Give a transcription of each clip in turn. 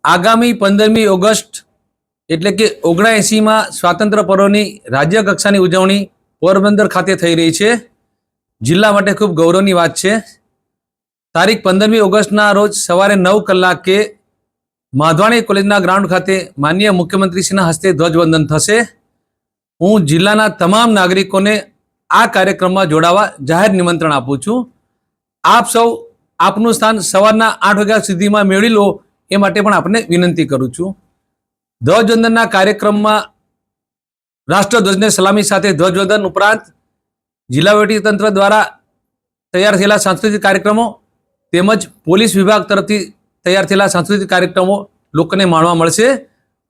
આગામી 15મી ઓગસ્ટ એટલે કે 79માં સ્વાતંત્ર્ય પર્વની રાજ્ય કક્ષાની ઉજવણી પોરબંદર ખાતે થઈ રહી છે। જિલ્લા માટે ખૂબ ગૌરવની વાત છે। તારીખ 15મી ઓગસ્ટના રોજ સવારે 9 કલાકે માધવાણી કોલેજના ગ્રાઉન્ડ ખાતે માનનીય મુખ્યમંત્રીશ્રીના હસ્તે ધ્વજવંદન થશે। હું જિલ્લાના તમામ નાગરિકોને આ કાર્યક્રમમાં જોડાવા જાહેર નિમંત્રણ આપું છું। આપ સૌ આપનું સ્થાન સવારના 8 વાગ્યા સુધીમાં મેળવી લો એ માટે પણ આપને વિનંતી કરું છું। ધ્વજવંદનના કાર્યક્રમમાં રાષ્ટ્રધ્વજને સલામી સાથે ધ્વજવંદન ઉપરાંત જિલ્લા વહીવટીતંત્ર દ્વારા તૈયાર થયેલા સાંસ્કૃતિક કાર્યક્રમો તેમજ પોલીસ વિભાગ તરફથી તૈયાર થયેલા સાંસ્કૃતિક કાર્યક્રમો લોકોને માણવા મળશે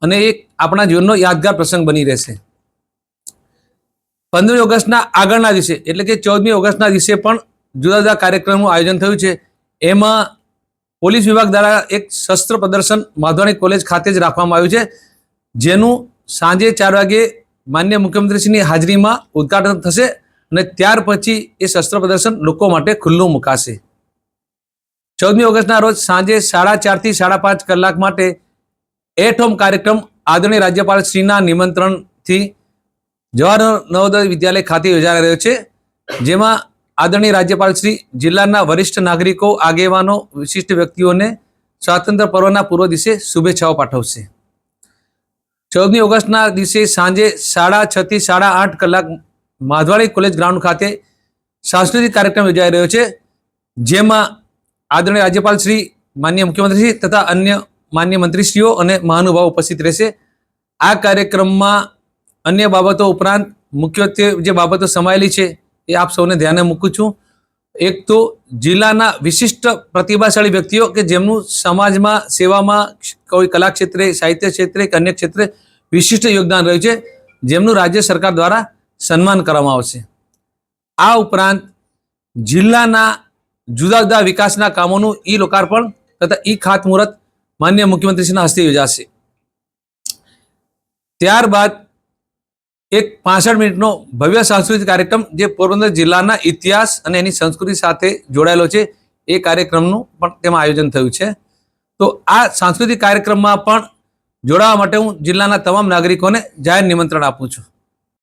અને એક આપણા જીવનનો યાદગાર પ્રસંગ બની રહેશે। 15મી ઓગસ્ટના આગળના દિવસે એટલે કે 14મી ઓગસ્ટના દિવસે પણ જુદા જુદા કાર્યક્રમનું આયોજન થયું છે। એમાં પોલીસ વિભાગ દ્વારા એક શસ્ત્ર પ્રદર્શન માધવાણી કોલેજ ખાતે જ રાખવામાં આવ્યું છે, જેનું સાંજે 4 વાગે માનનીય મુખ્યમંત્રીશ્રીની હાજરીમાં ઉદ્ઘાટન થશે અને ત્યાર પછી એ શસ્ત્ર પ્રદર્શન લોકો માટે ખુલ્લું મુકાશે। 14મી ઓગસ્ટના રોજ સાંજે 4:30 થી 5:30 કલાક માટે એટ હોમ કાર્યક્રમ આદરણીય રાજ્યપાલ શ્રીના નિમંત્રણથી જવાહર નવોદય વિદ્યાલય ખાતે યોજાઈ રહ્યો છે, જેમાં આદરણીય રાજ્યપાલ શ્રી જિલ્લાના વરિષ્ઠ નાગરિકો, આગેવાનો, વિશિષ્ટ વ્યક્તિઓને સ્વાતંત્ર્ય પર્વના પૂર્વ દિવસે શુભેચ્છાઓ પાઠવશે। 14મી ઓગસ્ટના દિવસે સાંજે 6:30 થી 8:30 કલાક માધવાણી કોલેજ ગ્રાઉન્ડ ખાતે સાંસ્કૃતિક કાર્યક્રમ યોજાઈ રહ્યો છે, જેમાં આદરણીય રાજ્યપાલ શ્રી, માનનીય મુખ્યમંત્રી તથા અન્ય માન્ય મંત્રીશ્રીઓ અને મહાનુભાવો ઉપસ્થિત રહેશે। આ કાર્યક્રમમાં અન્ય બાબતો ઉપરાંત મુખ્યત્વે જે બાબતો સમાયેલી છે એ આપ સૌને ધ્યાને મૂકું છું। એક તો જિલ્લાના વિશિષ્ટ પ્રતિભાશાળી વ્યક્તિઓ કે જેમનું સમાજમાં, સેવામાં, કોઈ કલા ક્ષેત્રે, સાહિત્ય ક્ષેત્રે કે અન્ય ક્ષેત્રે વિશિષ્ટ યોગદાન રહ્યું છે, જેમનું રાજ્ય સરકાર દ્વારા સન્માન કરવામાં આવશે। આ ઉપરાંત જિલ્લાના જુદા જુદા વિકાસના કામોનું ઈ લોકાર્પણ તથા ઈ ખાતમુહૂર્ત માનનીય મુખ્યમંત્રીશ્રીના હસ્તે યોજાશે। ત્યારબાદ એક 65 મિનિટનો ભવ્ય સાંસ્કૃતિક કાર્યક્રમ જે પોરબંદર જિલ્લાના ઇતિહાસ અને એની સંસ્કૃતિ સાથે જોડાયેલો છે, એ કાર્યક્રમનું પણ તેમાં આયોજન થયું છે। તો આ સાંસ્કૃતિક કાર્યક્રમમાં પણ જોડાવા માટે હું જિલ્લાના તમામ નાગરિકોને જાહેર નિમંત્રણ આપું છું।